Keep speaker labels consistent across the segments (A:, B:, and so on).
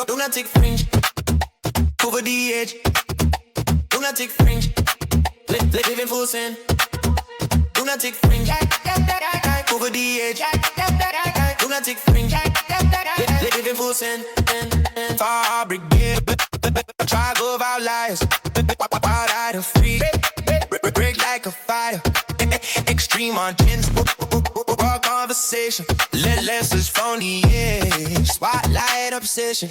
A: Lunatic Fringe, over the edge. Lunatic Fringe, living full sin. Lunatic Fringe, over the edge. Lunatic Fringe, living full sin. Fabric, try go out lies. Wild eyed and free, break like a fire. Extreme on gins, raw conversation. Less is from the edge. Spotlight obsession.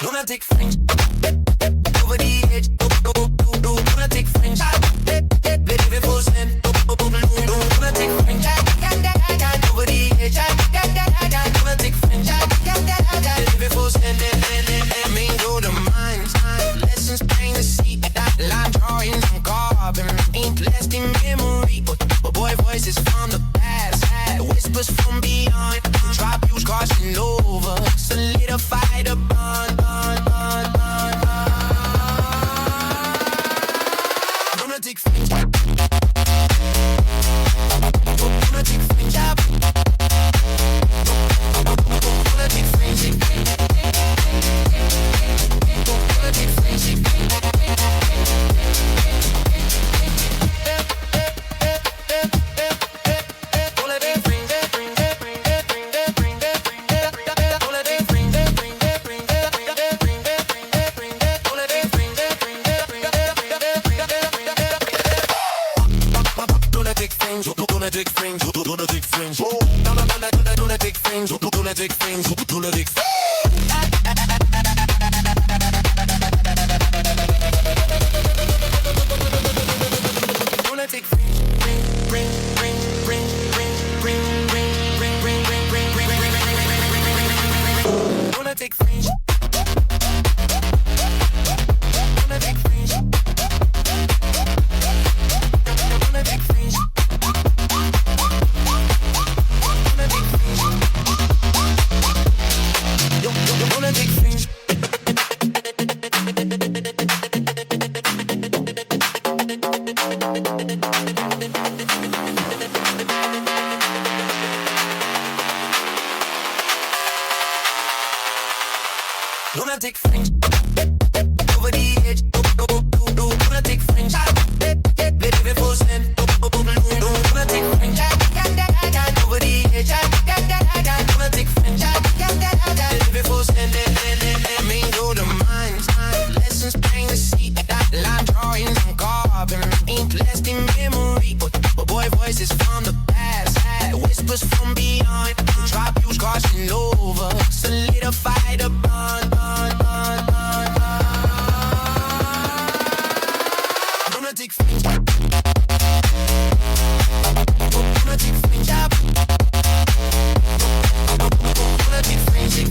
A: Lunatic Fringe, over the edge. Lunatic Fringe, living full sin. Lunatic Fringe, over the edge. Lunatic Fringe, living full sin. Mingle the minds, lessons plain to see. Line drawings on carbon, ain't blessed in memory. But boy voices from the past, whispers from beyond. Drop you crossing over, solidify the bond. Lunatic Fringe, Lunatic Fringe, Lunatic Fringe, Lunatic Fringe. Lunatic Fringe, Lunatic Fringe, Lunatic Fringe, Lunatic Fringe, Lunatic Fringe, Lunatic Fringe. Lunatic Lunatic Fringe. Lunatic Fringe. Lunatic Fringe. Lunatic Fringe. Lunatic Fringe. Lunatic Fringe, over the edge. Lunatic Fringe, living full sin. Lunatic Fringe, over the edge. Lunatic Fringe, living full sin. Mingle the minds, lessons plain to see. Line drawings on carbon, ain't blessed in memory. But boy voices from the past, whispers from beyond. Drop you crossing over, solidify the bond. Lunatic Fringe, Lunatic Fringe, Lunatic Fringe, Lunatic Fringe.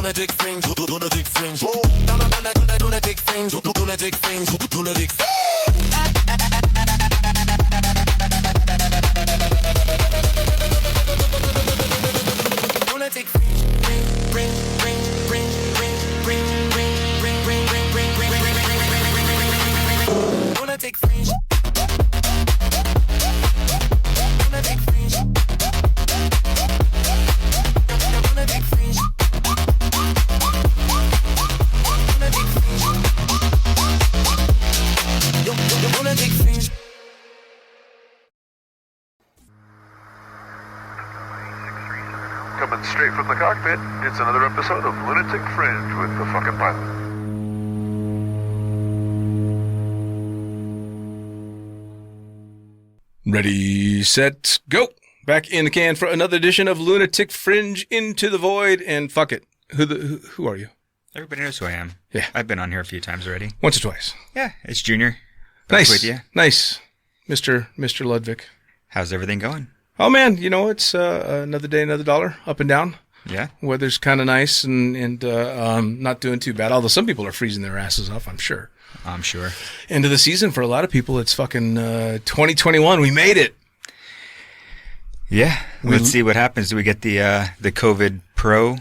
A: Lunatic Fringe, Lunatic Fringe, Lunatic Fringe, Lunatic Fringe, Lunatic Fringe, Lunatic Fringe. Lunatic Fringe, ring, ring, ring, ring, ring, ring, ring, ring, ring, ring, ring, ring, Lunatic Fringe, Lunatic Fringe, Lunatic Fringe. Lunatic Fringe.
B: Coming straight from the cockpit, it's another episode of Lunatic Fringe with the Fuckin pilot. Ready, set, go. Back in the can for another edition of Lunatic Fringe Into the Void. And fuck it. Who are you?
C: Everybody knows who I am.
B: Yeah.
C: I've been on here a few times already.
B: Once or twice.
C: Yeah, it's Junior.
B: Nice.
C: With you.
B: Nice. Mr. Ludvic.
C: How's everything going?
B: Oh, man. You know, it's another day, another dollar. Up and down.
C: Yeah. Weather's
B: kind of nice and not doing too bad. Although some people are freezing their asses off, I'm sure.
C: I'm sure.
B: End of the season for a lot of people. It's fucking 2021. We made it.
C: Yeah. Let's see what happens. Do we get the COVID Pro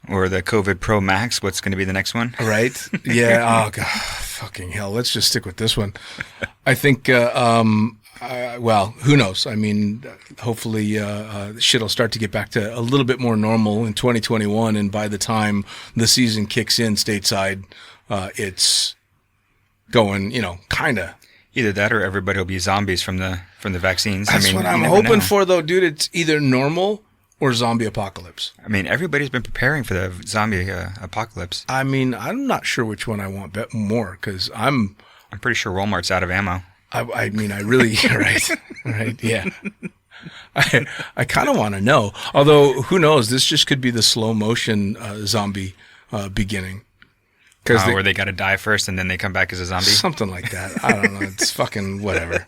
C: or the COVID Pro Max? What's going to be the next one?
B: Right. Yeah. Oh, God. Fucking hell. Let's just stick with this one. I think, well, who knows? I mean, hopefully shit will start to get back to a little bit more normal in 2021. And by the time the season kicks in stateside, it's going, kind of.
C: Either that or everybody will be zombies from the vaccines.
B: That's what I'm hoping for, though, dude. It's either normal or zombie apocalypse.
C: I mean, everybody's been preparing for the zombie apocalypse.
B: I mean, I'm not sure which one I want more because I'm
C: pretty sure Walmart's out of ammo.
B: I mean, I really, right, yeah. I kind of want to know. Although, who knows? This just could be the slow motion zombie beginning.
C: Where they got to die first and then they come back as a zombie?
B: Something like that. I don't know. It's fucking whatever.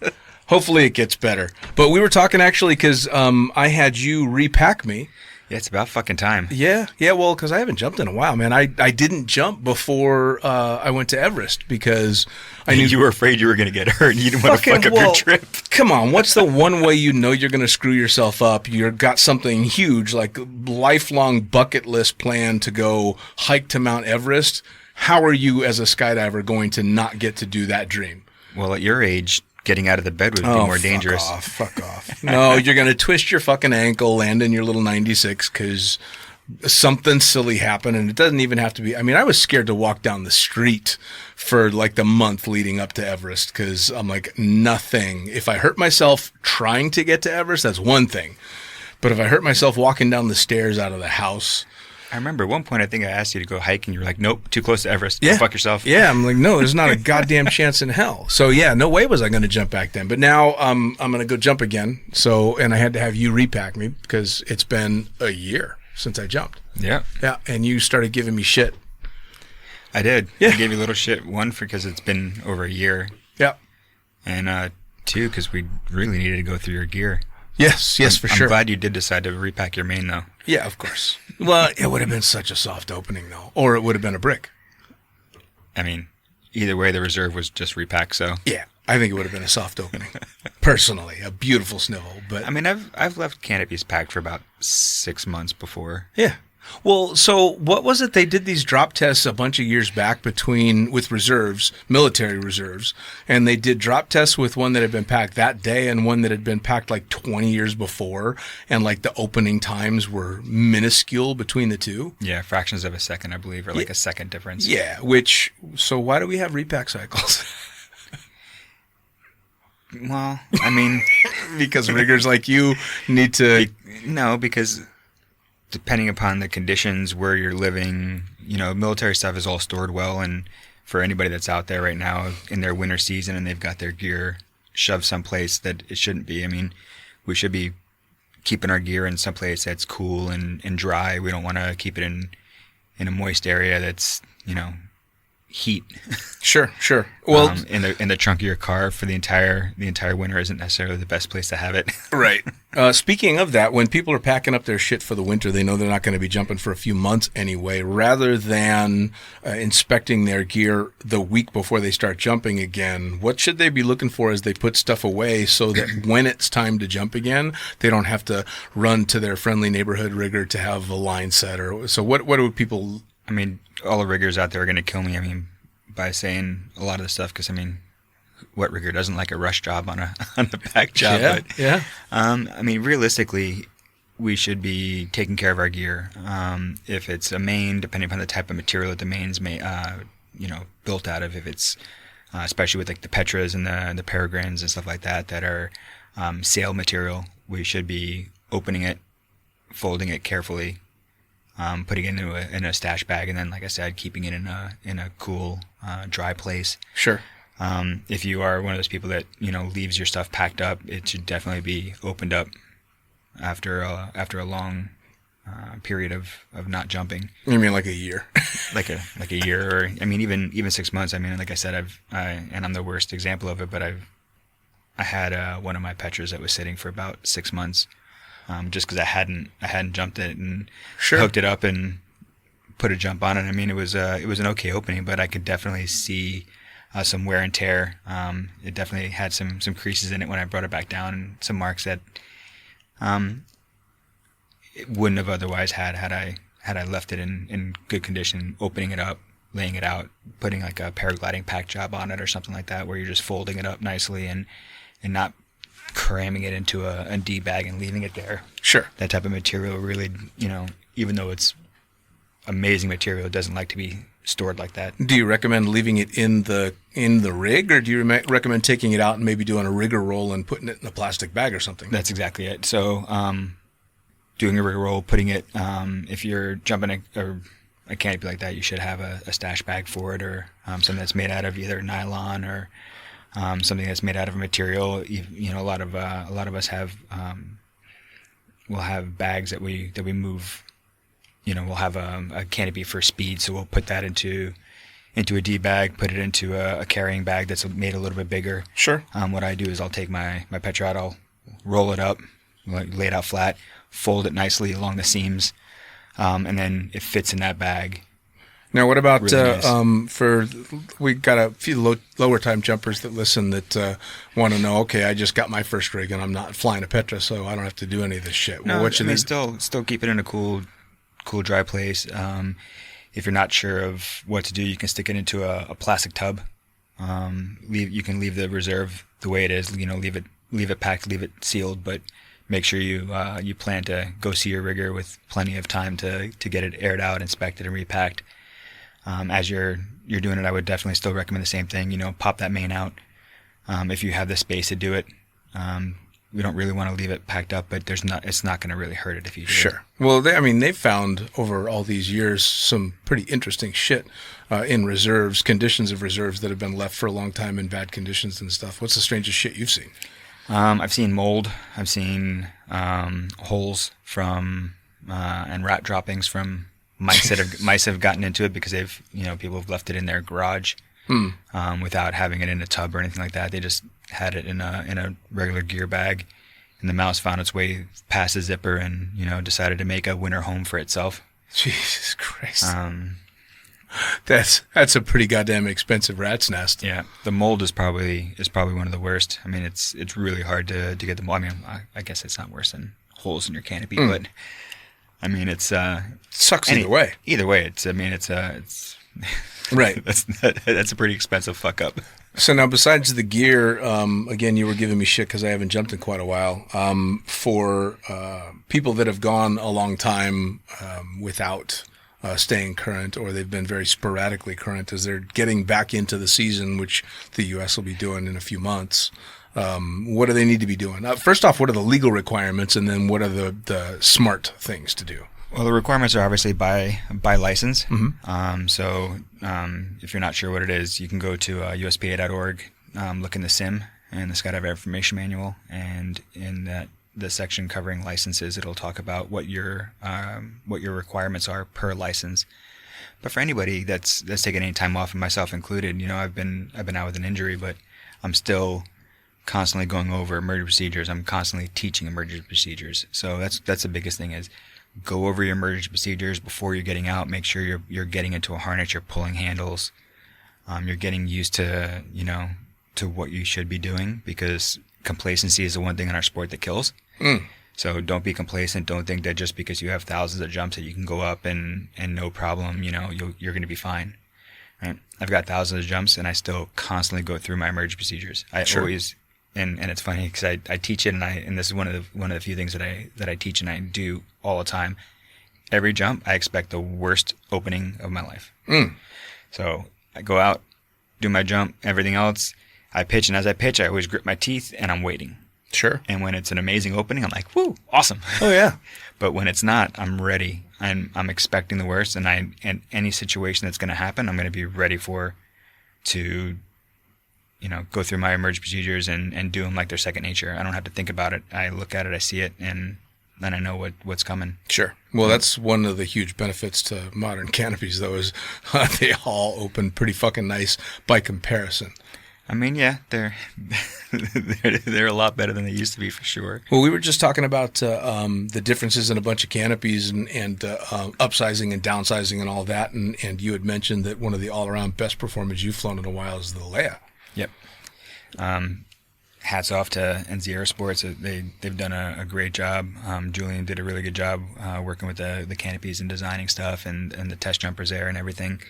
B: Hopefully it gets better. But we were talking actually because I had you repack me.
C: Yeah, it's about fucking time.
B: Yeah, well, because I haven't jumped in a while, man. I didn't jump before I went to Everest because I knew...
C: You were afraid you were going to get hurt and you didn't want to fuck up your trip.
B: Come on, what's the one way you know you're going to screw yourself up? You've got something huge, like lifelong bucket list plan to go hike to Mount Everest. How are you as a skydiver going to not get to do that dream?
C: Well, at your age, getting out of the bed would be more dangerous.
B: Fuck off. No, you're going to twist your fucking ankle, land in your little 96 because something silly happened, and it doesn't even have to be. I mean, I was scared to walk down the street for like the month leading up to Everest because I'm like, nothing. If I hurt myself trying to get to Everest, that's one thing. But if I hurt myself walking down the stairs out of the house...
C: I remember at one point I think I asked you to go hiking. You were like, nope, too close to Everest.
B: Yeah.
C: Go fuck yourself.
B: Yeah, I'm like, no, there's not a goddamn chance in hell. So yeah, no way was I going to jump back then. But now I'm going to go jump again. So, and I had to have you repack me because it's been a year since I jumped.
C: Yeah.
B: Yeah, and you started giving me shit.
C: I did.
B: Yeah.
C: I gave you a little shit. One, because it's been over a year.
B: Yeah.
C: And two, because we really needed to go through your gear.
B: Yes, for sure.
C: I'm glad you did decide to repack your main, though.
B: Yeah, of course. Well, it would have been such a soft opening, though. Or it would have been a brick.
C: I mean, either way, the reserve was just repacked, so...
B: Yeah, I think it would have been a soft opening. Personally, a beautiful snivel, but...
C: I mean, I've left canopies packed for about 6 months before.
B: Yeah. Well, so what was it? They did these drop tests a bunch of years back with reserves, military reserves, and they did drop tests with one that had been packed that day and one that had been packed like 20 years before, and like the opening times were minuscule between the two.
C: Yeah, fractions of a second, I believe, or like a second difference.
B: Yeah, so why do we have repack cycles?
C: Well, I mean...
B: because riggers like you need to...
C: No, because... depending upon the conditions where you're living, military stuff is all stored well. And for anybody that's out there right now in their winter season and they've got their gear shoved someplace that it shouldn't be, I mean, we should be keeping our gear in someplace that's cool and dry. We don't want to keep it in a moist area that's, heat.
B: Sure. Well,
C: in the trunk of your car for the entire winter isn't necessarily the best place to have it.
B: Right. Speaking of that, when people are packing up their shit for the winter, they know they're not going to be jumping for a few months anyway. Rather than inspecting their gear the week before they start jumping again, what should they be looking for as they put stuff away so that when it's time to jump again, they don't have to run to their friendly neighborhood rigger to have a line set? Or so what do people...
C: I mean, all the riggers out there are going to kill me, by saying a lot of the stuff, because, what rigger doesn't like a rush job on a back job?
B: Yeah,
C: but,
B: yeah.
C: Realistically, we should be taking care of our gear. If it's a main, depending upon the type of material that the main's built out of, if it's, especially with like the Petras and the Peregrines and stuff like that are sail material, we should be opening it, folding it carefully, putting it in a stash bag, and then, like I said, keeping it in a cool, dry place.
B: Sure.
C: If you are one of those people that, leaves your stuff packed up, it should definitely be opened up after a long period of not jumping.
B: You mean like a year?
C: like a year, or even 6 months. Like I said, and I'm the worst example of it, but I had one of my Petras that was sitting for about 6 months, just because I hadn't jumped it and hooked it up and put a jump on it. It was an okay opening, but I could definitely see some wear and tear. It definitely had some creases in it when I brought it back down, and some marks that it wouldn't have otherwise had I left it in good condition, opening it up, laying it out, putting like a paragliding pack job on it or something like that, where you're just folding it up nicely and not cramming it into a D bag and leaving it there.
B: Sure.
C: That type of material really, even though it's amazing material, it doesn't like to be stored like that.
B: Do you recommend leaving it in the rig, or do you recommend taking it out and maybe doing a rigger roll and putting it in a plastic bag or something?
C: That's exactly it. So, doing a rigger roll, putting it, if you're jumping a canopy like that, you should have a stash bag for it, or something that's made out of either nylon or something that's made out of a material. A lot of us have we'll have bags that we move. We'll have a canopy for speed, so we'll put that into a D bag, put it into a carrying bag that's made a little bit bigger.
B: Sure. What
C: I do is I'll take my Petra out, I'll roll it up, lay it out flat, fold it nicely along the seams, and then it fits in that bag.
B: Now, what about
C: really nice.
B: We got a few lower time jumpers that listen that want to know, okay, I just got my first rig and I'm not flying a Petra, so I don't have to do any of this shit.
C: No,
B: well, what should they
C: still keep it in a cool dry place. If you're not sure of what to do, you can stick it into a plastic tub. You can leave the reserve the way it is. Leave it packed, leave it sealed, but make sure you plan to go see your rigger with plenty of time to get it aired out, inspected, and repacked. As you're doing it, I would definitely still recommend the same thing. Pop that main out if you have the space to do it. We don't really want to leave it packed up, but it's not going to really hurt it if you do.
B: Sure. Well, they've found over all these years some pretty interesting shit in reserves, conditions of reserves that have been left for a long time in bad conditions and stuff. What's the strangest shit you've seen?
C: I've seen mold. I've seen holes from and rat droppings from mice mice have gotten into it because people have left it in their garage without having it in a tub or anything like that. They just had it in a regular gear bag, and the mouse found its way past the zipper and decided to make a winter home for itself.
B: Jesus Christ. That's a pretty goddamn expensive rat's nest.
C: Yeah, the mold is probably one of the worst. It's really hard to get the mold. I guess it's not worse than holes in your canopy, but it's
B: sucks either way.
C: Either way, it's
B: right.
C: That's a pretty expensive fuck up.
B: So now, besides the gear, again, you were giving me shit because I haven't jumped in quite a while. For people that have gone a long time without staying current, or they've been very sporadically current as they're getting back into the season, which the U.S. will be doing in a few months, what do they need to be doing? First off, what are the legal requirements, and then what are the smart things to do?
C: Well, the requirements are obviously by license.
B: Mm-hmm.
C: So if you're not sure what it is, you can go to USPA.org, look in the SIM and the Skydiver Information Manual, and in the section covering licenses, it'll talk about what your requirements are per license. But for anybody that's taken any time off, and myself included, I've been out with an injury, but I'm still constantly going over emergency procedures. I'm constantly teaching emergency procedures. So that's the biggest thing is go over your emergency procedures before you're getting out. Make sure you're getting into a harness, you're pulling handles, you're getting used to to what you should be doing, because complacency is the one thing in our sport that kills. So don't be complacent. Don't think that just because you have thousands of jumps that you can go up and no problem, you're going to be fine. Right? I've got thousands of jumps and I still constantly go through my emergency procedures. I always. And it's funny because I teach it, and this is one of the few things that I teach and I do all the time. Every jump, I expect the worst opening of my life. So I go out, do my jump, everything else. I pitch, and as I pitch, I always grip my teeth and I'm waiting.
B: Sure.
C: And when it's an amazing opening, I'm like, woo, awesome.
B: Oh yeah.
C: But when it's not, I'm ready. I'm expecting the worst, and any situation that's going to happen, I'm going to be ready to go through my emerge procedures and do them like they're second nature. I don't have to think about it. I look at it, I see it, and then I know what's coming.
B: Sure. Well, that's one of the huge benefits to modern canopies, though, is they all open pretty fucking nice by comparison.
C: I mean, yeah, they're they're a lot better than they used to be, for sure.
B: Well, we were just talking about the differences in a bunch of canopies and upsizing and downsizing and all that, and you had mentioned that one of the all-around best performers you've flown in a while is the Leia.
C: Yep. Hats off to NZ Aerosports. They've done a great job. Julian did a really good job working with the canopies and designing stuff and the test jumpers there and everything.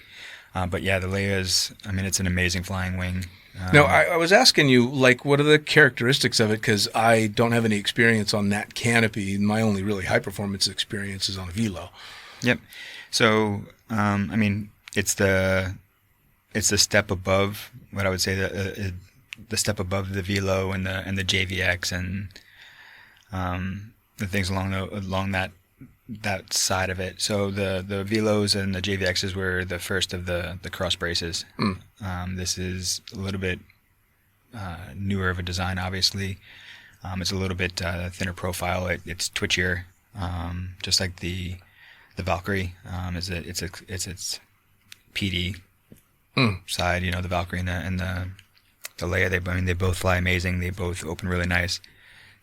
C: But yeah, the Leia's, I mean, it's an amazing flying wing.
B: No, I was asking you, like, what are the characteristics of it? Because I don't have any experience on that canopy. My only really high-performance experience is on a Velo.
C: Yep. So, I mean, it's the step above what I would say the step above the Velo and the JVX and the things along that side of it. So the Velos and the JVXs were the first of the cross braces. This is a little bit newer of a design, obviously. It's a little bit thinner profile. It's twitchier, just like the Valkyrie. It's its PD side. The Valkyrie and the Leia. They both fly amazing. They both open really nice.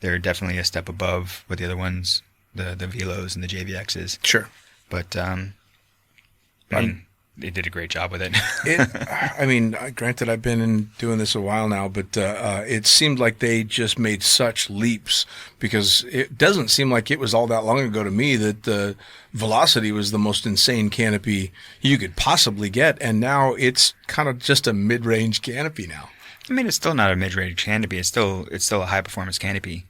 C: They're definitely a step above what the other ones, the Velos and the JVXs.
B: Sure.
C: But I mean, they did a great job with it.
B: I mean, granted, I've been doing this a while now, but it seemed like they just made such leaps, because it doesn't seem like it was all that long ago to me that the Velocity was the most insane canopy you could possibly get, and now it's kind of just a mid-range canopy now.
C: I mean, it's still not a mid-range canopy. It's still a high-performance canopy.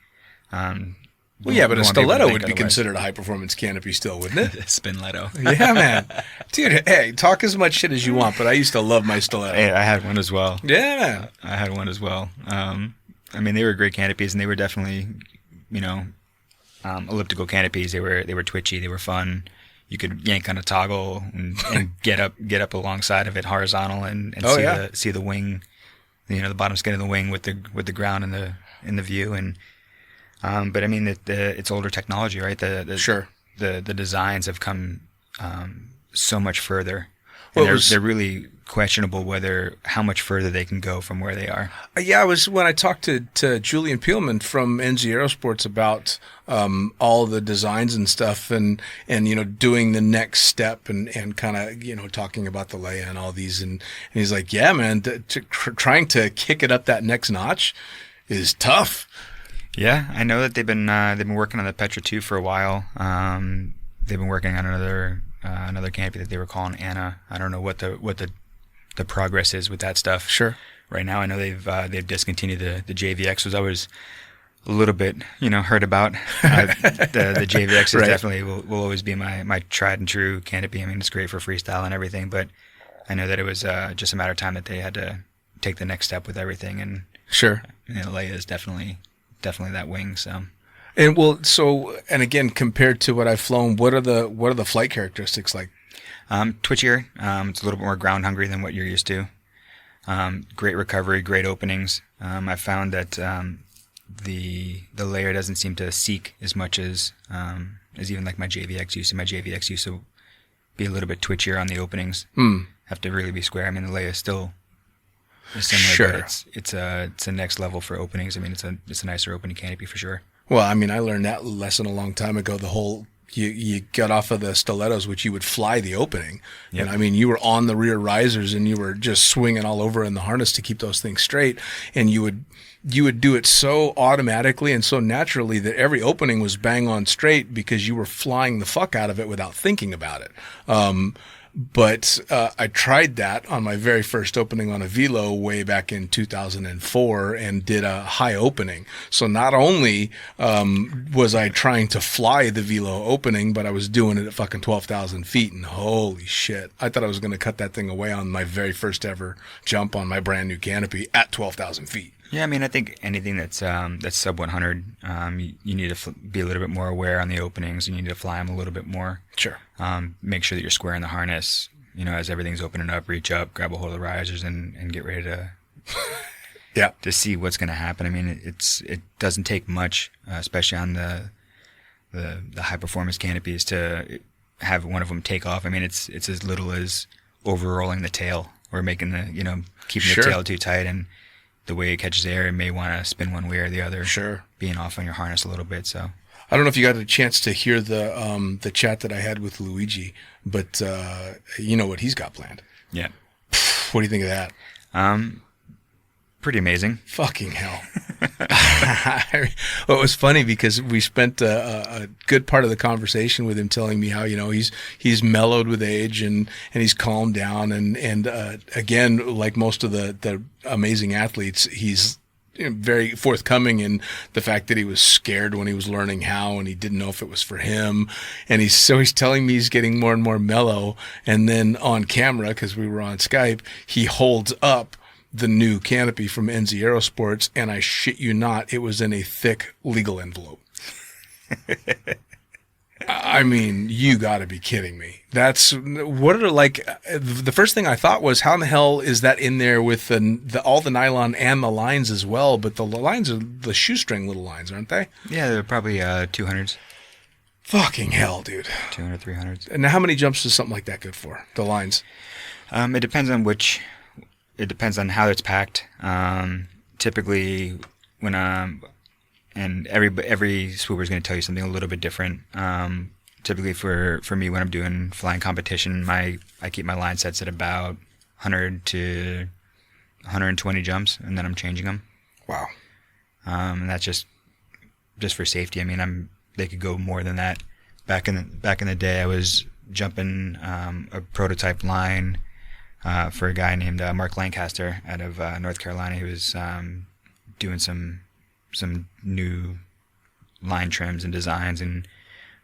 B: Well, yeah, but a stiletto would be considered a high-performance canopy still, wouldn't it?
C: Spinletto.
B: Yeah, man. Dude, hey, talk as much shit as you want, but I used to love my stiletto.
C: Hey, I had one as well.
B: Yeah, man.
C: I had one as well. I mean, they were great canopies, and they were definitely, elliptical canopies. They were twitchy. They were fun. You could yank on a toggle and get up alongside of it horizontal and see the wing, the bottom skin of the wing with the ground in the view. And but I mean, it's older technology, right?
B: Sure.
C: The designs have come so much further.
B: Well,
C: they're really questionable how much further they can go from where they are.
B: Yeah, when I talked to Julian Peelman from NZ Aerosports about all the designs and stuff, and doing the next step and kind of talking about the Leia and all these, and he's like, yeah, man, trying to kick it up that next notch is tough.
C: Yeah, I know that they've been working on the Petra 2 for a while. They've been working on another canopy that they were calling Anna. I don't know what the progress is with that stuff.
B: Sure.
C: Right now, I know they've discontinued the JVX, which I was a little bit heard about. The JVX is definitely will always be my tried and true canopy. I mean, it's great for freestyle and everything, but I know that it was just a matter of time that they had to take the next step with everything. And
B: sure,
C: Leia is definitely that wing. So.
B: And again, compared to what I've flown, what are the flight characteristics like?
C: Twitchier. It's a little bit more ground hungry than what you're used to. Great recovery, great openings. I found that the Leia doesn't seem to seek as much as even like my JVX used to. My JVX used to be a little bit twitchier on the openings. Have to really be square. I mean, the Leia still is similar,
B: sure.
C: But it's a next level for openings. I mean, it's a nicer opening canopy for sure.
B: Well, I mean, I learned that lesson a long time ago. The whole you got off of the stilettos, which you would fly the opening,
C: yep.
B: And I mean, you were on the rear risers and you were just swinging all over in the harness to keep those things straight, and you would do it so automatically and so naturally that every opening was bang on straight because you were flying the fuck out of it without thinking about it. But I tried that on my very first opening on a Velo way back in 2004 and did a high opening. So not only was I trying to fly the Velo opening, but I was doing it at fucking 12,000 feet. And holy shit, I thought I was going to cut that thing away on my very first ever jump on my brand new canopy at 12,000 feet.
C: Yeah, I mean, I think anything that's sub 100, you need to be a little bit more aware on the openings. You need to fly them a little bit more.
B: Sure.
C: Make sure that you're square in the harness. As everything's opening up, reach up, grab a hold of the risers, and get ready to
B: Yeah.
C: to see what's going to happen. I mean, it doesn't take much, especially on the high performance canopies, to have one of them take off. I mean, it's as little as overrolling the tail or making keeping
B: Sure.
C: the tail too tight, and the way it catches air, it may want to spin one way or the other.
B: Sure.
C: Being off on your harness a little bit. So
B: I don't know if you got a chance to hear the chat that I had with Luigi, but you know what he's got planned.
C: yeah,
B: What do you think of that?
C: pretty amazing.
B: Fucking hell. Well, it was funny because we spent a good part of the conversation with him telling me how, he's mellowed with age and he's calmed down. And again, like most of the amazing athletes, he's very forthcoming in the fact that he was scared when he was learning how, and he didn't know if it was for him. And he's telling me he's getting more and more mellow. And then on camera, because we were on Skype, he holds up the new canopy from NZ Aerosports, and I shit you not, it was in a thick legal envelope. I mean, you got to be kidding me. That's what are like. The first thing I thought was, how in the hell is that in there with all the nylon and the lines as well? But the lines are the shoestring little lines, aren't they?
C: Yeah, they're probably 200s.
B: Fucking hell, dude.
C: 200, 300s.
B: And now, how many jumps is something like that good for? The lines.
C: It depends on It depends on how it's packed. Typically, when and every swooper is going to tell you something a little bit different. Typically, for me, when I'm doing flying competition, I keep my line sets at about 100 to 120 jumps, and then I'm changing them.
B: Wow.
C: And that's just for safety. I mean, they could go more than that. Back in the day, I was jumping a prototype line. For a guy named Mark Lancaster out of North Carolina. He was doing some new line trims and designs, and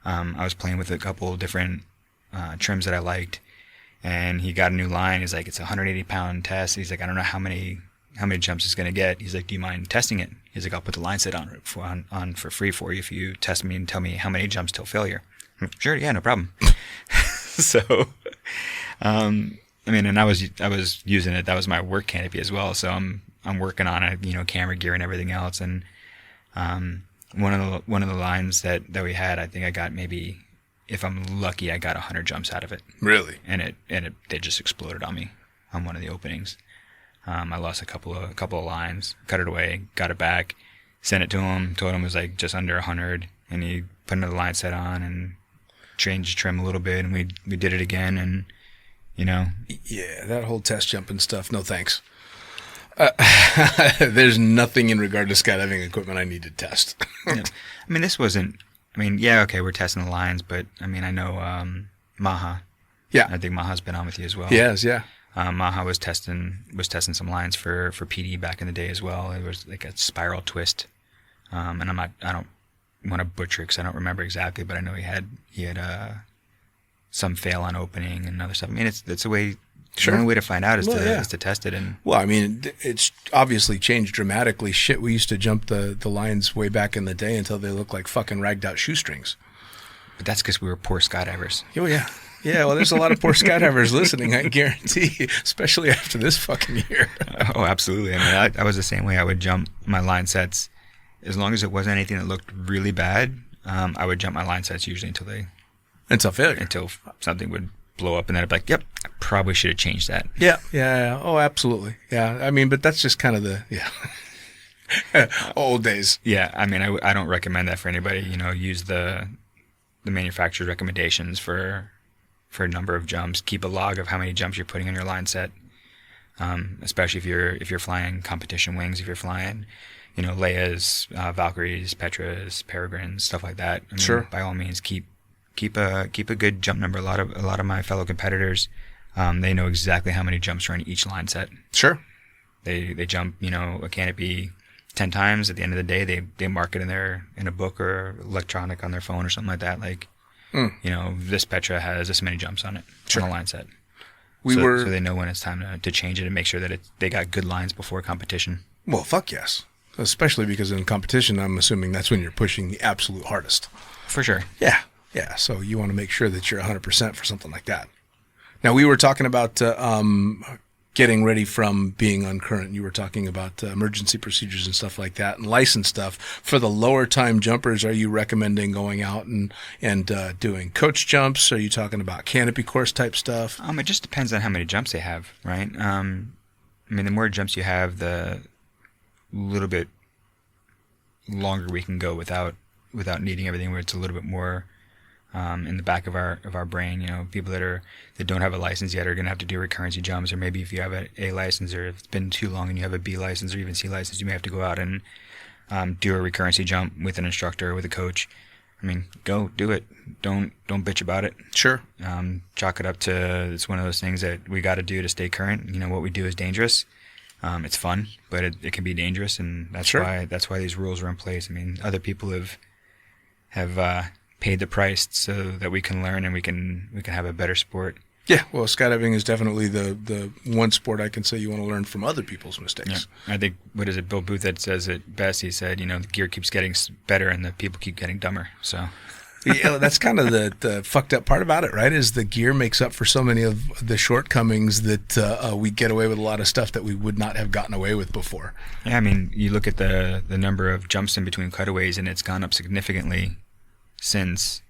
C: I was playing with a couple of different trims that I liked, and he got a new line. He's like, it's a 180-pound test. He's like, I don't know how many jumps it's going to get. He's like, do you mind testing it? He's like, I'll put the line set on for free for you if you test me and tell me how many jumps till failure. Sure, yeah, no problem. So I mean, and I was using it. That was my work canopy as well. So I'm working on it, camera gear and everything else. And one of the lines that we had, I think I got maybe, if I'm lucky, I got 100 jumps out of it.
B: Really?
C: And they just exploded on me on one of the openings. I lost a couple of lines, cut it away, got it back, sent it to him, told him it was like just under 100, and he put another line set on and changed trim a little bit, and we did it again, and.
B: Yeah, that whole test jumping stuff, no thanks. There's nothing in regard to skydiving equipment I need to test.
C: Yeah. I mean, this wasn't. I mean, yeah, okay, we're testing the lines, but I mean, I know Maha.
B: Yeah,
C: I think Maha's been on with you as well.
B: Yes, yeah.
C: Maha was testing some lines for PD back in the day as well. It was like a spiral twist, and I don't want to butcher it because I don't remember exactly, but I know he had some fail on opening and other stuff. I mean, it's a way. Sure. The only way to find out is to test it. And
B: well, I mean, it's obviously changed dramatically. Shit, we used to jump the lines way back in the day until they looked like fucking ragged out shoestrings.
C: But that's because we were poor skydivers.
B: Oh yeah, yeah. Well, there's a lot of poor skydivers listening, I guarantee, especially after this fucking year.
C: Oh, absolutely. I mean, I was the same way. I would jump my line sets as long as it wasn't anything that looked really bad. I would jump my line sets usually
B: until failure,
C: until something would blow up, and then I'd be like, "Yep, I probably should have changed that."
B: Yeah. Oh, absolutely. Yeah. I mean, but that's just kind of old days.
C: Yeah. I mean, I don't recommend that for anybody. Use the manufacturer's recommendations for a number of jumps. Keep a log of how many jumps you're putting on your line set, especially if you're flying competition wings. If you're flying, Leia's, Valkyries, Petras, Peregrines, stuff like that. I mean,
B: sure.
C: By all means, keep a good jump number. A lot of my fellow competitors, they know exactly how many jumps are in each line set.
B: Sure.
C: They jump, a canopy 10 times. At the end of the day, they mark it in a book or electronic on their phone or something like that. Like, this Petra has this many jumps on it. Sure. On a line set. So they know when it's time to change it and make sure that they got good lines before competition.
B: Well, fuck yes. Especially because in competition, I'm assuming that's when you're pushing the absolute hardest.
C: For sure.
B: Yeah. Yeah, so you want to make sure that you're 100% for something like that. Now, we were talking about getting ready from being on current. You were talking about emergency procedures and stuff like that and license stuff. For the lower time jumpers, are you recommending going out and doing coach jumps? Are you talking about canopy course type stuff?
C: It just depends on how many jumps they have, right? I mean, the more jumps you have, the little bit longer we can go without needing everything, where it's a little bit more in the back of our brain. You know, people that don't have a license yet are going to have to do recurrency jumps, or maybe if you have a license, or if it's been too long and you have a B license or even C license, you may have to go out and do a recurrency jump with an instructor or with a coach. I mean, go do it. Don't bitch about it.
B: Sure.
C: Chalk it up to, it's one of those things that we got to do to stay current. You know, what we do is dangerous. It's fun, but it can be dangerous, and that's why these rules are in place. I mean, other people have paid the price so that we can learn and we can have a better sport.
B: Yeah, well, skydiving is definitely the one sport I can say you want to learn from other people's mistakes.
C: Yeah. I think, what is it, Bill Booth that says it best? He said, you know, the gear keeps getting better and the people keep getting dumber. So,
B: yeah, that's kind of the fucked up part about it, right? Is the gear makes up for so many of the shortcomings that we get away with a lot of stuff that we would not have gotten away with before.
C: Yeah, I mean, you look at the number of jumps in between cutaways, and it's gone up significantly since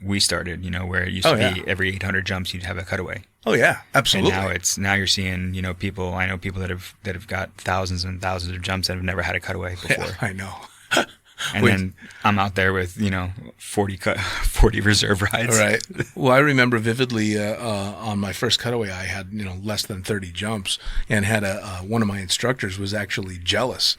C: we started, you know, where it used to be every 800 jumps you'd have a cutaway.
B: Oh yeah, absolutely.
C: And now you're seeing, you know, I know people that have got thousands and thousands of jumps that have never had a cutaway before.
B: Yeah, I know.
C: And then I'm out there with, you know, 40 reserve rides.
B: Right. Well, I remember vividly on my first cutaway, I had, you know, less than 30 jumps, and had one of my instructors was actually jealous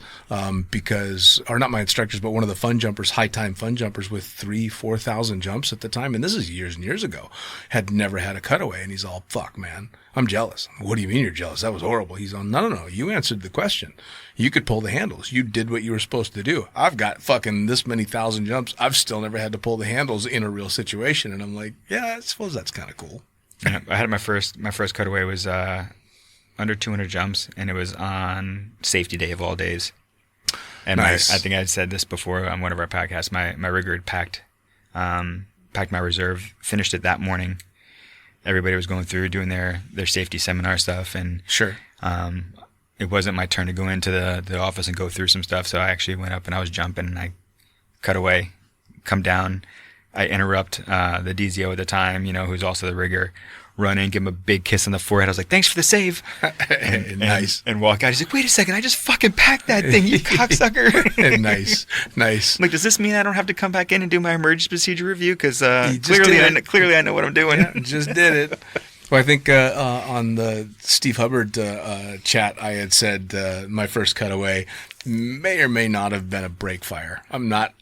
B: because, or not my instructors, but one of the fun jumpers, high time fun jumpers with 4,000 jumps at the time. And this is years and years ago, had never had a cutaway. And he's all, fuck, man, I'm jealous. What do you mean you're jealous? That was horrible. He's on, no. You answered the question. You could pull the handles. You did what you were supposed to do. I've got fucking this many thousand jumps. I've still never had to pull the handles in a real situation. And I'm like, yeah, I suppose that's kind of cool.
C: Yeah, I had my first cutaway was under 200 jumps, and it was on safety day of all days. And
B: nice.
C: I think I had said this before on one of our podcasts. My rigger had packed my reserve, finished it that morning. Everybody was going through doing their safety seminar stuff, and
B: sure.
C: It wasn't my turn to go into the office and go through some stuff, so I actually went up and I was jumping, and I cut away, come down. I interrupt the DZO at the time, you know, who's also the rigger, run in, give him a big kiss on the forehead. I was like, thanks for the save.
B: Nice.
C: And walk out. He's like, wait a second, I just fucking packed that thing, you cocksucker.
B: Nice.
C: I'm like, does this mean I don't have to come back in and do my emergency procedure review? Because clearly I know what I'm doing.
B: Yeah, just did it. Well, I think on the Steve Hubbard chat, I had said my first cutaway may or may not have been a break fire. I'm not,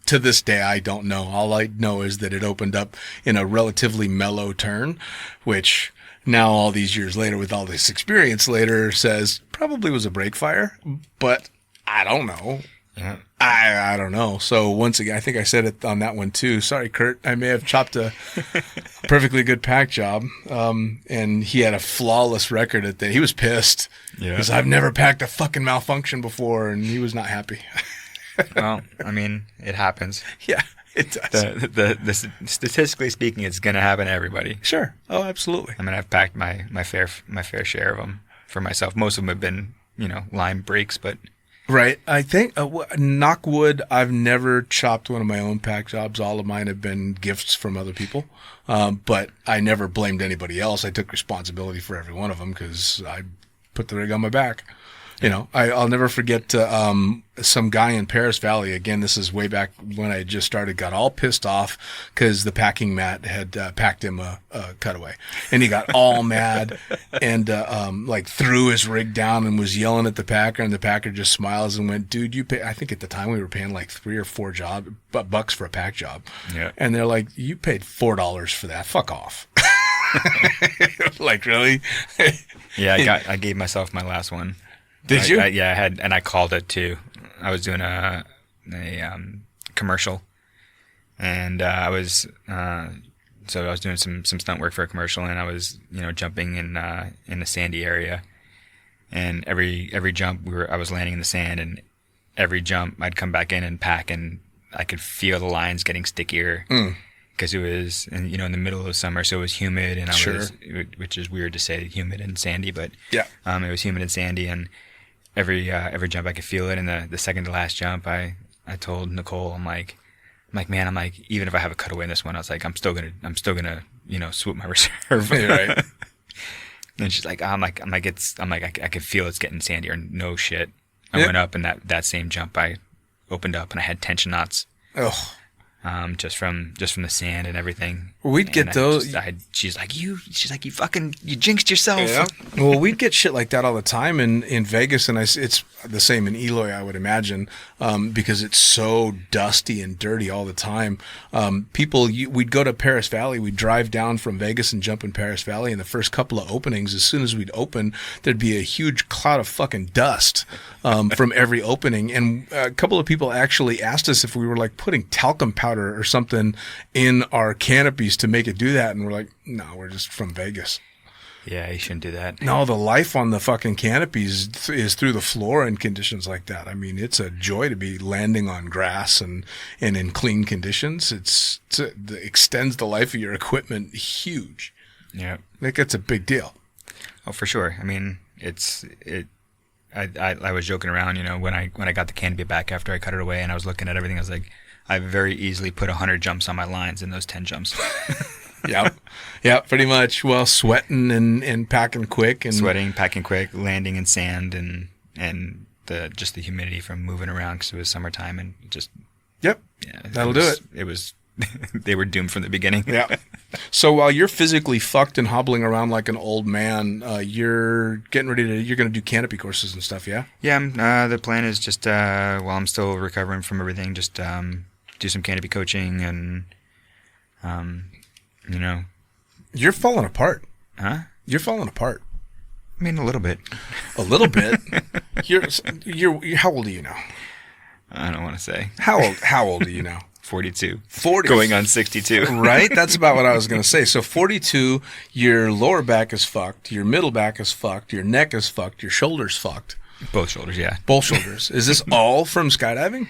B: to this day, I don't know. All I know is that it opened up in a relatively mellow turn, which now all these years later, with all this experience later, says probably was a break fire, but I don't know.
C: Yeah.
B: I don't know. So once again, I think I said it on that one too. Sorry, Kurt. I may have chopped a perfectly good pack job. And he had a flawless record at that. He was pissed because I've never packed a fucking malfunction before, and he was not happy.
C: Well, I mean, it happens.
B: Yeah, it does.
C: The statistically speaking, it's going to happen to everybody.
B: Sure. Oh, absolutely.
C: I mean, I've packed my fair share of them for myself. Most of them have been, you know, line breaks, but.
B: Right. I think, knock wood, I've never chopped one of my own pack jobs. All of mine have been gifts from other people. But I never blamed anybody else. I took responsibility for every one of them because I put the rig on my back. You know, I'll never forget some guy in Paris Valley. Again, this is way back when I just started. Got all pissed off because the packing mat had packed him a cutaway, and he got all mad and like threw his rig down and was yelling at the packer. And the packer just smiles and went, "Dude, you pay." I think at the time we were paying like $3 or $4 bucks for a pack job.
C: Yeah.
B: And they're like, "You paid $4 for that? Fuck off." Like, really?
C: Yeah, I gave myself my last one.
B: Did you?
C: I had, and I called it too. I was doing a commercial, and I was doing some stunt work for a commercial, and I was, you know, jumping in a sandy area, and every jump I was landing in the sand, and every jump I'd come back in and pack, and I could feel the lines getting stickier. because it was, in the middle of summer, so it was humid, and
B: Sure.
C: which is weird to say, humid and sandy, but
B: Yeah.
C: it was humid and sandy, and every jump I could feel it. And the second to last jump, I told Nicole, I'm like, man, even if I have a cutaway in this one, I was like, I'm still gonna, swoop my reserve.
B: Right.
C: And she's like, I can feel it's getting sandier. No shit. I
B: Yeah.
C: went up, and that same jump, I opened up, and I had tension knots.
B: Oh.
C: Just from the sand and everything.
B: We'd
C: And
B: get those.
C: She's like, you jinxed yourself.
B: Yeah. Well, we'd get shit like that all the time in Vegas, and it's the same in Eloy, I would imagine, because it's so dusty and dirty all the time. We'd go to Paris Valley, we'd drive down from Vegas and jump in Paris Valley, and the first couple of openings, as soon as we'd open, there'd be a huge cloud of fucking dust from every opening. And a couple of people actually asked us if we were like putting talcum powder or something in our canopies to make it do that, and we're like, no, we're just from Vegas.
C: Yeah, you shouldn't do that.
B: No, the life on the fucking canopies is through the floor in conditions like that. I mean, it's a joy to be landing on grass and in clean conditions. It extends the life of your equipment huge.
C: Yeah.
B: Like, it's a big deal.
C: Oh, for sure. I mean, I was joking around, when I got the canopy back after I cut it away, and I was looking at everything, I was like, I very easily put 100 jumps on my lines in those 10 jumps.
B: Yeah, pretty much. Well, sweating and packing quick. And
C: Sweating, packing quick, landing in sand, and the humidity from moving around because it was summertime, and just,
B: Yep,
C: yeah,
B: that'll do it.
C: It was, they were doomed from the beginning.
B: Yeah. So while you're physically fucked and hobbling around like an old man, you're getting ready you're going to do canopy courses and stuff, yeah?
C: Yeah, the plan is just, while I'm still recovering from everything, just do some canopy coaching and,
B: You're falling apart.
C: Huh?
B: You're falling apart.
C: I mean, a little bit.
B: A little bit. You're how old are you now?
C: I don't want to say.
B: How old are you now?
C: 42.
B: 40.
C: Going on 62.
B: Right? That's about what I was going to say. So 42, your lower back is fucked, your middle back is fucked, your neck is fucked, your shoulder's fucked.
C: Both shoulders, yeah.
B: Both shoulders. Is this all from skydiving?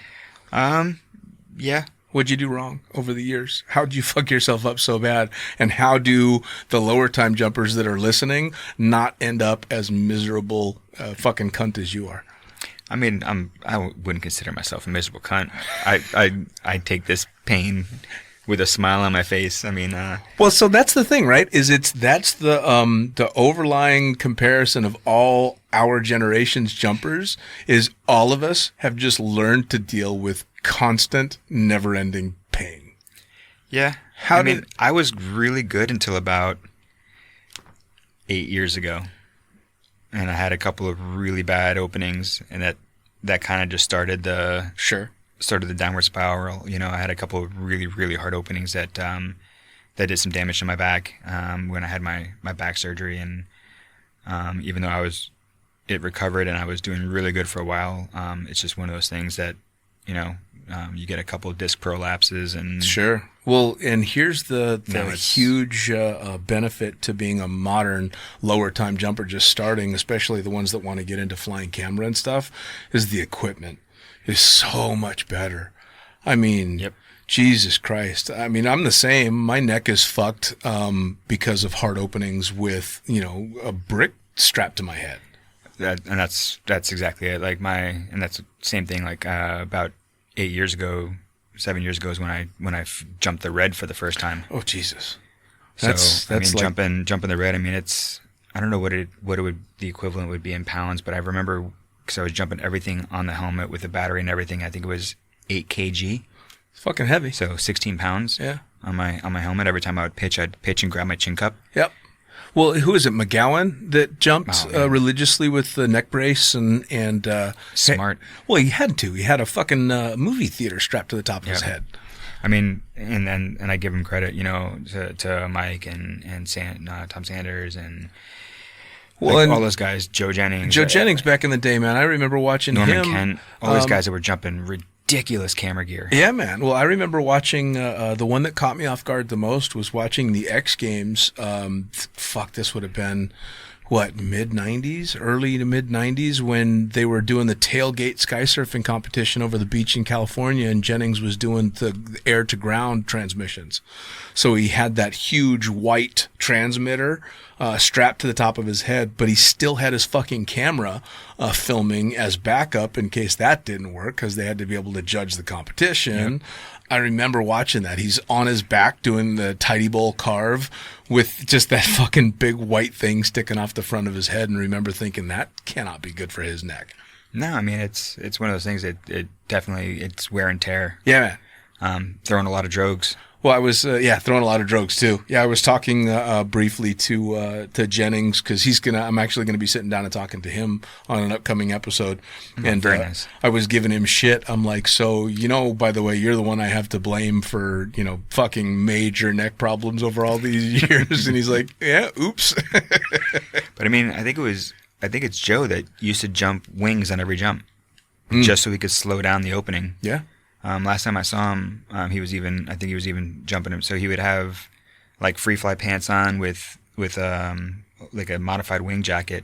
C: Yeah.
B: What'd you do wrong over the years? How'd you fuck yourself up so bad? And how do the lower time jumpers that are listening not end up as miserable fucking cunt as you are?
C: I mean, I wouldn't consider myself a miserable cunt. I take this pain with a smile on my face. I mean,
B: well, so that's the thing, right? That's the overlying comparison of all our generation's jumpers is all of us have just learned to deal with constant, never-ending pain.
C: Yeah. I was really good until about 8 years ago. And I had a couple of really bad openings, and that kind of just started the downward spiral. I had a couple of really, really hard openings that did some damage to my back when I had my back surgery. And even though it recovered and I was doing really good for a while, it's just one of those things that, you get a couple of disc prolapses and
B: sure. Well, and here's the
C: No, it's-
B: huge benefit to being a modern lower time jumper just starting, especially the ones that want to get into flying camera and stuff, is the equipment is so much better. I mean,
C: Yep.
B: Jesus Christ. I mean, I'm the same. My neck is fucked because of hard openings with, a brick strapped to my head.
C: that's exactly it. And that's the same thing. About 7 years ago is when I jumped the red for the first time.
B: Oh, Jesus.
C: That's
B: like,
C: jumping the red. I mean, I don't know what the equivalent would be in pounds, but I remember because I was jumping everything on the helmet with the battery and everything. I think it was 8 kg,
B: it's fucking heavy.
C: so 16 pounds.
B: Yeah.
C: On my helmet. Every time I'd pitch and grab my chin cup.
B: Yep. Well, who is it? McGowan that jumped
C: Oh, yeah.
B: religiously with the neck brace and
C: Smart.
B: Well, he had to. He had a fucking movie theater strapped to the top of his
C: Yeah.
B: head.
C: I mean, and I give him credit, to Mike and Tom Sanders and
B: And
C: all those guys, Joe Jennings.
B: Joe Jennings back in the day, man. I remember watching
C: Norman
B: him.
C: Kent, all those guys that were jumping ridiculous camera gear.
B: Yeah, man. Well, I remember watching the one that caught me off guard the most was watching the X Games. This would have been mid 90s, early to mid 90s, when they were doing the tailgate sky surfing competition over the beach in California, and Jennings was doing the air to ground transmissions. So he had that huge white transmitter strapped to the top of his head, but he still had his fucking camera filming as backup in case that didn't work, because they had to be able to judge the competition. Yep. I remember watching that. He's on his back doing the tidy bowl carve with just that fucking big white thing sticking off the front of his head, and remember thinking that cannot be good for his neck.
C: No, I mean, it's one of those things that it definitely, it's wear and tear.
B: Yeah,
C: man. Throwing a lot of drogues.
B: Well, I was throwing a lot of drogues too. Yeah, I was talking briefly to Jennings, because I'm actually gonna be sitting down and talking to him on an upcoming episode. And
C: very nice.
B: I was giving him shit. I'm like, so by the way, you're the one I have to blame for fucking major neck problems over all these years. And he's like, yeah, oops.
C: But I mean, I think it's Joe that used to jump wings on every jump, just so he could slow down the opening.
B: Yeah.
C: Last time I saw him, I think he was even jumping him. So he would have like free fly pants on with like a modified wing jacket.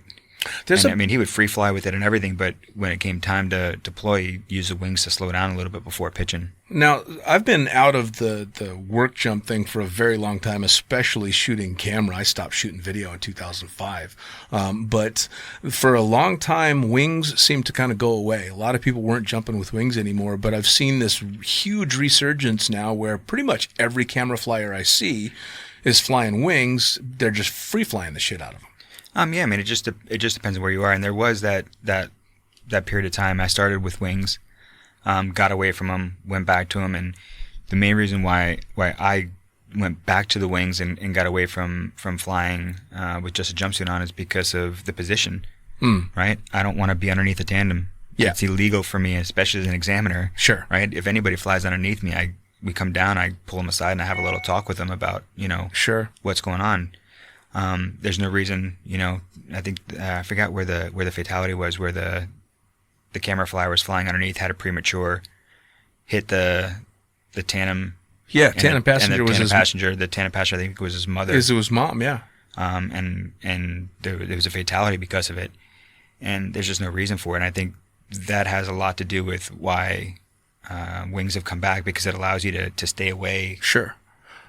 C: I mean, he would free fly with it and everything, but when it came time to deploy, he used the wings to slow down a little bit before pitching.
B: Now, I've been out of the work jump thing for a very long time, especially shooting camera. I stopped shooting video in 2005. But for a long time, wings seemed to kind of go away. A lot of people weren't jumping with wings anymore, but I've seen this huge resurgence now where pretty much every camera flyer I see is flying wings. They're just free flying the shit out of them.
C: Yeah, I mean, it just depends on where you are. And there was that period of time I started with wings, got away from them, went back to them, and the main reason why I went back to the wings and got away from flying with just a jumpsuit on is because of the position. Right? I don't want to be underneath a tandem.
B: Yeah.
C: It's illegal for me, especially as an examiner.
B: Sure.
C: Right? If anybody flies underneath me, we come down, I pull them aside, and I have a little talk with them about
B: sure,
C: what's going on. There's no reason, I think, I forgot where the fatality was, where the camera flyer was flying underneath, had a premature, hit the tandem.
B: Yeah, tandem passenger was his
C: passenger. The tandem passenger, I think, was his mother.
B: It was mom, yeah.
C: And there was a fatality because of it. And there's just no reason for it. And I think that has a lot to do with why wings have come back, because it allows you to stay away.
B: Sure.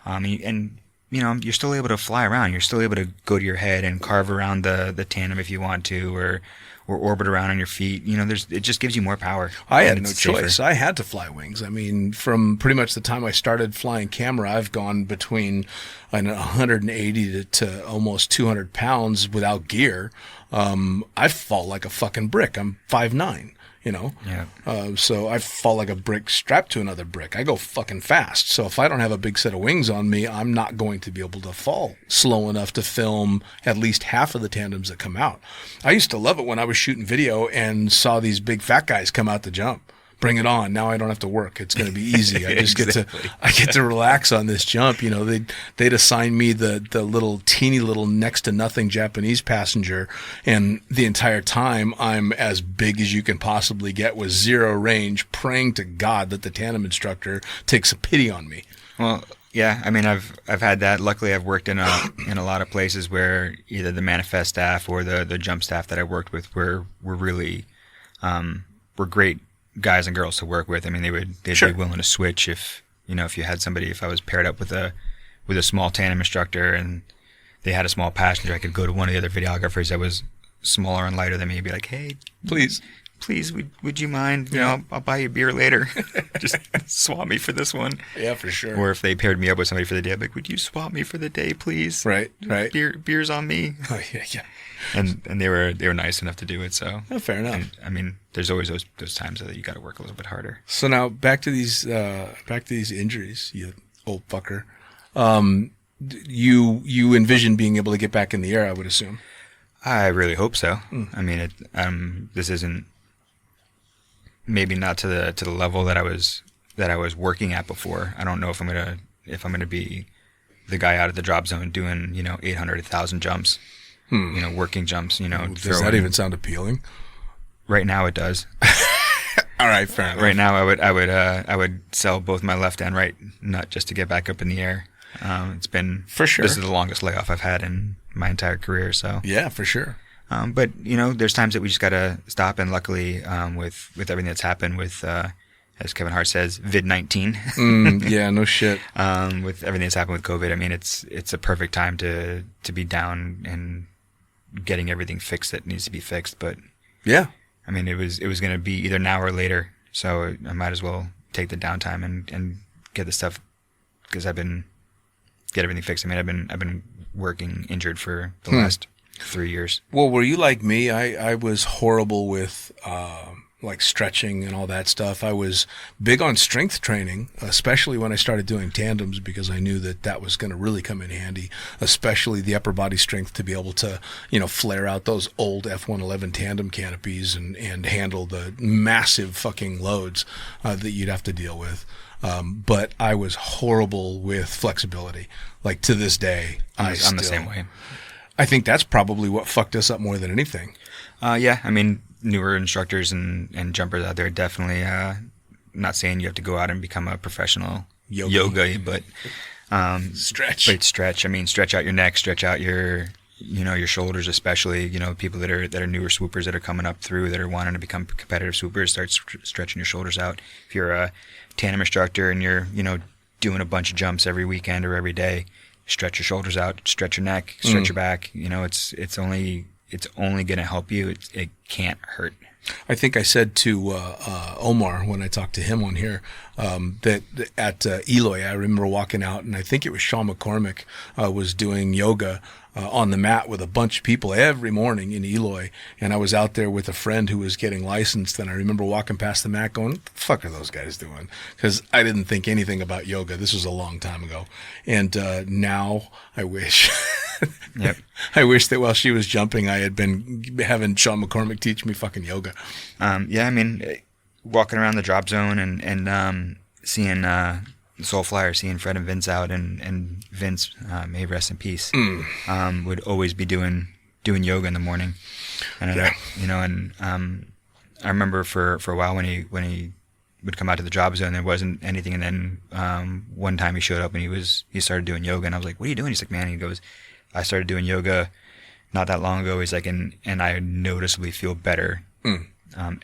C: And you're still able to fly around. You're still able to go to your head and carve around the tandem if you want to, or orbit around on your feet. It just gives you more power.
B: I had no choice. I had to fly wings. I mean, from pretty much the time I started flying camera, I've gone between 180 to almost 200 pounds without gear. I fall like a fucking brick. I'm 5'9".
C: Yeah.
B: So I fall like a brick strapped to another brick. I go fucking fast. So if I don't have a big set of wings on me, I'm not going to be able to fall slow enough to film at least half of the tandems that come out. I used to love it when I was shooting video and saw these big fat guys come out to jump. Bring it on. Now I don't have to work. It's going to be easy. I just get to relax on this jump. They'd assign me the little teeny little next to nothing Japanese passenger, and the entire time I'm as big as you can possibly get with zero range, praying to God that the tandem instructor takes a pity on me.
C: Well, yeah. I mean, I've had that. Luckily, I've worked in a lot of places where either the manifest staff or the jump staff that I worked with were really were great guys and girls to work with. I mean, they'd
B: sure.
C: be willing to switch if you had somebody. If I was paired up with a small tandem instructor and they had a small passenger, I could go to one of the other videographers that was smaller and lighter than me and be like, hey, please, would you mind? I'll buy you a beer later. Just swap me for this one.
B: Yeah, for sure.
C: Or if they paired me up with somebody for the day, I'd be like, would you swap me for the day, please?
B: Right.
C: Beer's on me.
B: Oh, yeah.
C: And they were nice enough to do it. So
B: fair enough.
C: And, I mean, there's always those times that you got to work a little bit harder.
B: So now back to these injuries, you old fucker. You envision being able to get back in the air, I would assume.
C: I really hope so. I mean, this isn't maybe not to the level that I was working at before. I don't know if I'm gonna be the guy out of the drop zone doing 800, 1,000 jumps. Working jumps,
B: Does that even sound appealing?
C: Right now it does.
B: All right, fair enough.
C: Right now I would sell both my left and right nut just to get back up in the air. It's been,
B: for sure.
C: This is the longest layoff I've had in my entire career. So
B: Yeah, for sure.
C: but there's times that we just gotta stop, and luckily, with everything that's happened with, as Kevin Hart says, vid-19.
B: Yeah, no shit.
C: With everything that's happened with COVID, I mean, it's a perfect time to be down and getting everything fixed that needs to be fixed. But
B: Yeah.
C: I mean, it was going to be either now or later, so I might as well take the downtime and get the stuff, because get everything fixed. I mean, I've been working injured for the last 3 years.
B: Well, were you like me? I was horrible with like stretching and all that stuff. I was big on strength training, especially when I started doing tandems, because I knew that was going to really come in handy, especially the upper body strength to be able to, flare out those old F-111 tandem canopies and handle the massive fucking loads that you'd have to deal with. But I was horrible with flexibility. Like to this day,
C: I'm the same way.
B: I think that's probably what fucked us up more than anything.
C: Yeah, I mean, newer instructors and jumpers out there definitely, not saying you have to go out and become a professional yoga, but stretch. I mean, stretch out your neck, stretch out your shoulders, especially, people that are newer swoopers that are coming up through, that are wanting to become competitive swoopers, start stretching your shoulders out. If you're a tandem instructor and you're, doing a bunch of jumps every weekend or every day, stretch your shoulders out, stretch your neck, stretch your back. It's only going to help you. It can't hurt.
B: I think I said to Omar when I talked to him on here that at Eloy, I remember walking out, and I think it was Sean McCormick was doing yoga on the mat with a bunch of people every morning in Eloy, and I was out there with a friend who was getting licensed, and I remember walking past the mat going, what the fuck are those guys doing? Because I didn't think anything about yoga. This was a long time ago. And now I wish...
C: Yep.
B: I wish that while she was jumping, I had been having Sean McCormick teach me fucking yoga.
C: Yeah, I mean, walking around the drop zone and seeing Soulflyer, seeing Fred and Vince out, and Vince, may rest in peace, would always be doing yoga in the morning. And I remember for a while when he would come out to the drop zone, there wasn't anything, and then one time he showed up and he started doing yoga, and I was like, what are you doing? He's like, man, he goes, I started doing yoga not that long ago. He's like, and I noticeably feel better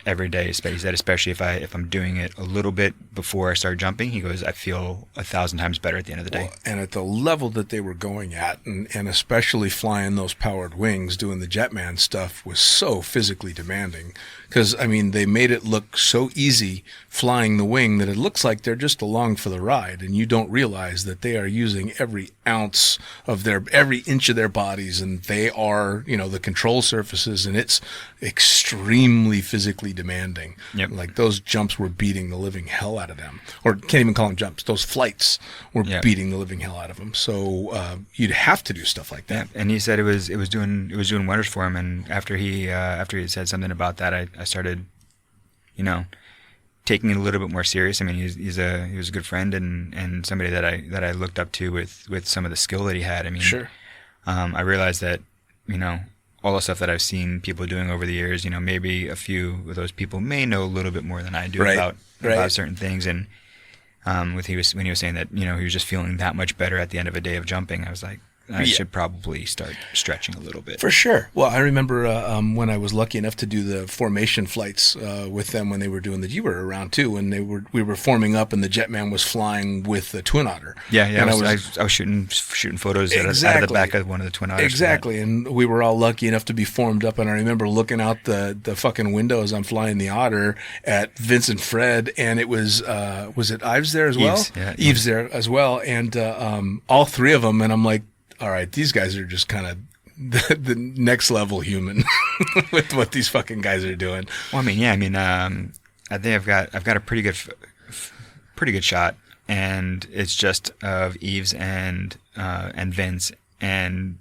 C: every day. He said, especially if I'm doing it a little bit before I start jumping. He goes, I feel 1,000 times better at the end of the day.
B: Well, and at the level that they were going at, and especially flying those powered wings, doing the Jetman stuff was so physically demanding. Because, I mean, they made it look so easy flying the wing that it looks like they're just along for the ride, and you don't realize that they are using every ounce of every inch of their bodies, and they are, the control surfaces, and it's extremely physically demanding.
C: Yep.
B: Like those jumps were beating the living hell out of them, or can't even call them jumps. Those flights were beating the living hell out of them. So you'd have to do stuff like that.
C: Yeah. And he said it was doing wonders for him. And after he said something about that, I started, taking it a little bit more serious. I mean, he was a good friend and somebody that I looked up to with some of the skill that he had. I mean,
B: sure.
C: I realized that, all the stuff that I've seen people doing over the years, maybe a few of those people may know a little bit more than I do about certain things. And when he was saying that, he was just feeling that much better at the end of a day of jumping, I was like, I should probably start stretching a little bit.
B: For sure. Well, I remember when I was lucky enough to do the formation flights with them when they were doing you were around too, and we were forming up, and the Jetman was flying with the Twin Otter.
C: Yeah. And I was shooting photos out of the back of one of the Twin Otters.
B: Exactly, and we were all lucky enough to be formed up, and I remember looking out the fucking window as I'm flying the Otter at Vince and Fred, and it was it Ives there as well? Eves there as well, and all three of them, and I'm like, all right, these guys are just kind of the next level human with what these fucking guys are doing.
C: Well, I think I've got a pretty good shot, and it's just of Eves and Vince, and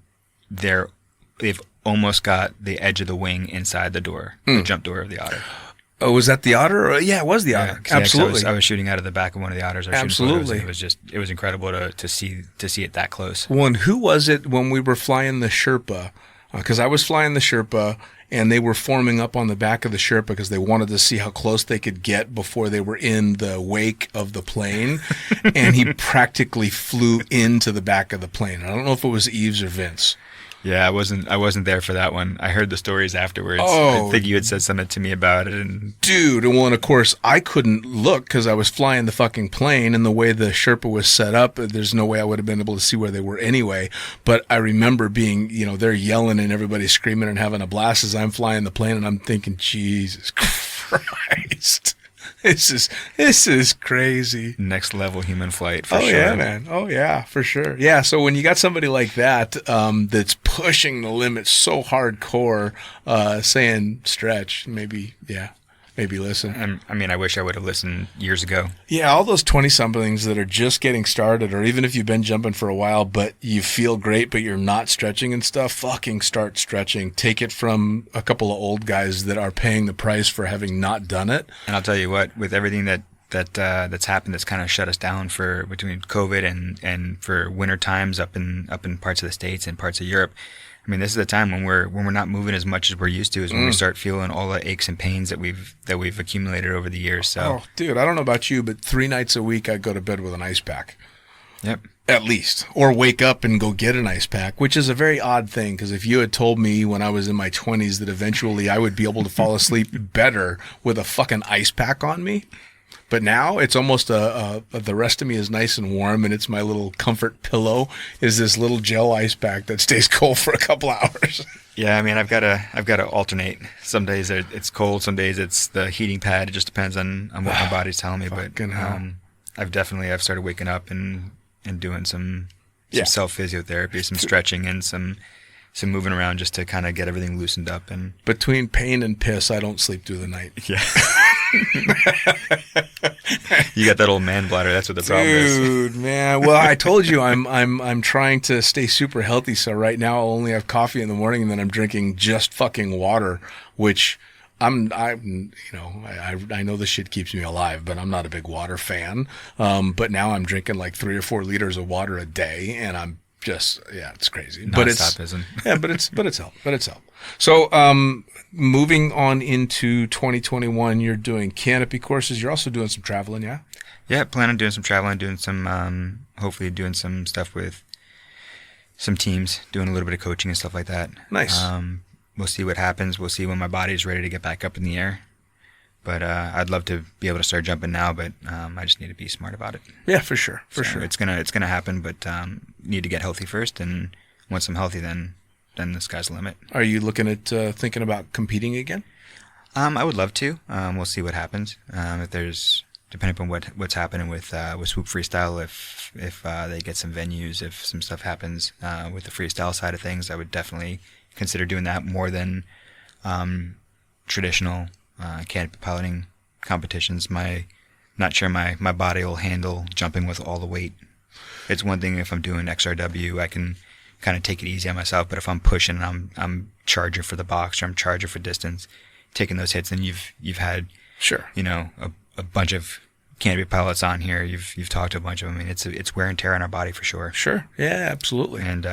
C: they've almost got the edge of the wing inside the door, the jump door of the Otter.
B: Oh, was that the Otter? Yeah, it was the Otter. Absolutely.
C: I was shooting out of the back of one of the Otters.
B: Absolutely.
C: It was incredible to see it that close.
B: Well, and who was it when we were flying the Sherpa? Because I was flying the Sherpa, and they were forming up on the back of the Sherpa because they wanted to see how close they could get before they were in the wake of the plane. And he practically flew into the back of the plane. I don't know if it was Eves or Vince.
C: Yeah, I wasn't there for that one. I heard the stories afterwards.
B: Oh.
C: I think you had said something to me about it, and
B: Dude, well, and of course, I couldn't look because I was flying the fucking plane, and the way the Sherpa was set up, there's no way I would have been able to see where they were anyway. But I remember being, they're yelling and everybody's screaming and having a blast as I'm flying the plane, and I'm thinking, Jesus Christ. This is crazy.
C: next level human flight for
B: Oh
C: sure.
B: yeah, man. Oh yeah, for sure. Yeah. So when you got somebody like that that's pushing the limits so hardcore, saying stretch, maybe listen.
C: I mean, I wish I would have listened years ago.
B: Yeah, all those 20-somethings that are just getting started, or even if you've been jumping for a while, but you feel great, but you're not stretching and stuff, fucking start stretching. Take it from a couple of old guys that are paying the price for having not done it.
C: And I'll tell you what, with everything that's happened, that's kind of shut us down for between COVID and for winter times up in parts of the States and parts of Europe. I mean, this is the time when we're not moving as much as we're used to, is when we start feeling all the aches and pains that we've accumulated over the years. So,
B: Oh, dude, I don't know about you, but 3 nights a week I go to bed with an ice pack.
C: yep.
B: At least. Or wake up and go get an ice pack, which is a very odd thing, because if you had told me when I was in my 20s that eventually I would be able to fall asleep better with a fucking ice pack on me. But now it's almost the rest of me is nice and warm, and it's my little comfort pillow is this little gel ice pack that stays cold for a couple hours.
C: Yeah, I mean, I've got to alternate. Some days it's cold, some days it's the heating pad. It just depends on what my body's telling me. But
B: Fucking hell.
C: I've started waking up and doing some self physiotherapy, some stretching, and some moving around just to kind of get everything loosened up. And
B: Between pain and piss, I don't sleep through the night.
C: yeah. You got that old man bladder. That's what the problem is.
B: Dude, man. Well, I told you I'm trying to stay super healthy. So right now I'll only have coffee in the morning, and then I'm drinking just fucking water, which I know this shit keeps me alive, but I'm not a big water fan. But now I'm drinking like 3 or 4 liters of water a day, and I'm just, it's crazy. But it's help. So, moving on into 2021, you're doing canopy courses. You're also doing some traveling, yeah?
C: Yeah, plan on doing some traveling, doing some, hopefully doing some stuff with some teams, doing a little bit of coaching and stuff like that.
B: Nice.
C: We'll see what happens. We'll see when my body's ready to get back up in the air. But I'd love to be able to start jumping now, but I just need to be smart about it.
B: Yeah, for sure.
C: So it's gonna happen, but need to get healthy first, and once I'm healthy, then the sky's the limit.
B: Are you looking at thinking about competing again?
C: I would love to. We'll see what happens. If there's, depending upon what's happening with Swoop Freestyle, if they get some venues, if some stuff happens with the freestyle side of things, I would definitely consider doing that more than traditional canopy piloting competitions. Not sure my body will handle jumping with all the weight. It's one thing if I'm doing XRW, I can kind of take it easy on myself, but if I'm pushing and I'm charging for the box, or I'm charging for distance, taking those hits, then you've had
B: Sure.
C: a bunch of canopy pilots on here. You've talked to a bunch of them. I mean, it's wear and tear on our body for sure.
B: Sure. Yeah, absolutely.
C: And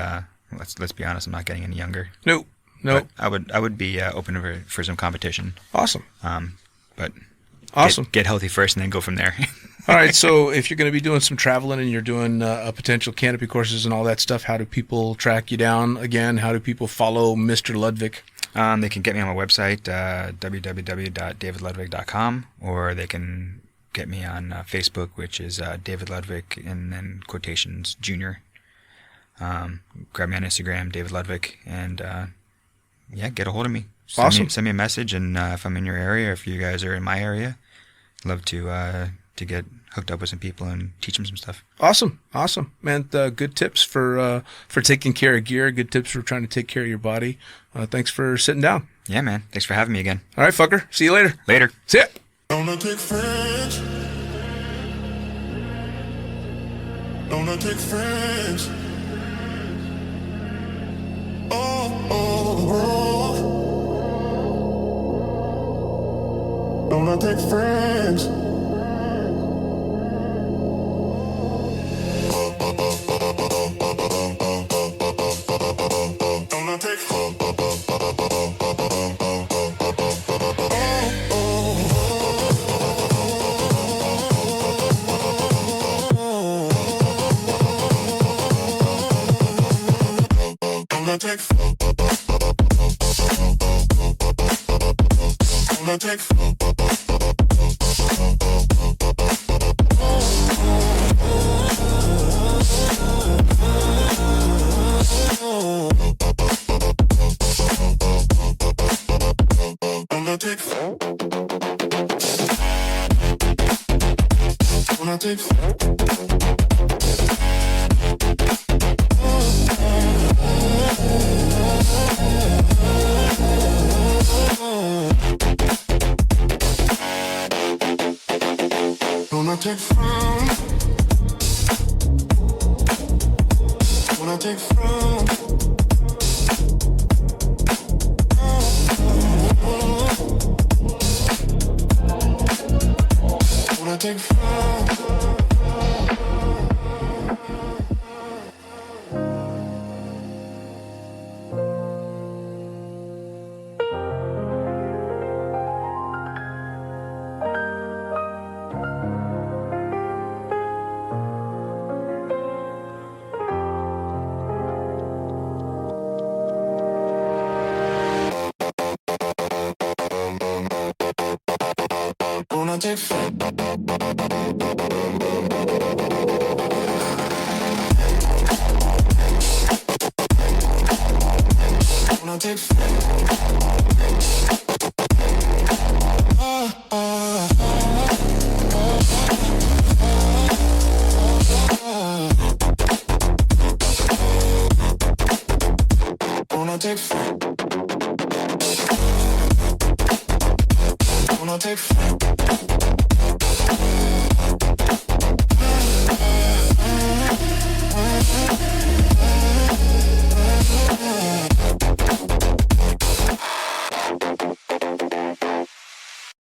C: let's be honest, I'm not getting any younger.
B: No.
C: But I would be open for some competition.
B: Awesome.
C: But
B: Awesome.
C: get healthy first and then go from there.
B: All right. So if you're going to be doing some traveling and you're doing potential canopy courses and all that stuff, how do people track you down again? How do people follow Mr. Ludvic?
C: They can get me on my website, www.davidludvic.com, or they can get me on Facebook, which is David Ludvic, and then quotations Junior. Grab me on Instagram, David Ludvic, and get a hold of me. Send me a message, and if I'm in your area, if you guys are in my area, I'd love to get hooked up with some people and teach them some stuff.
B: Awesome, man. Good tips for taking care of gear. Good tips for trying to take care of your body. Thanks for sitting down.
C: Yeah, man. Thanks for having me again.
B: All right, fucker. See you later.
C: Later.
B: See ya.
A: Lunatic Fringe. Lunatic Fringe. Lunatic Fringe. Lunatic. Lunatic. Lunatic Fringe. Lunatic Fringe. Lunatic Fringe. Lunatic Fringe. Lunatic Fringe. Lunatic Fringe. Lunatic Fringe.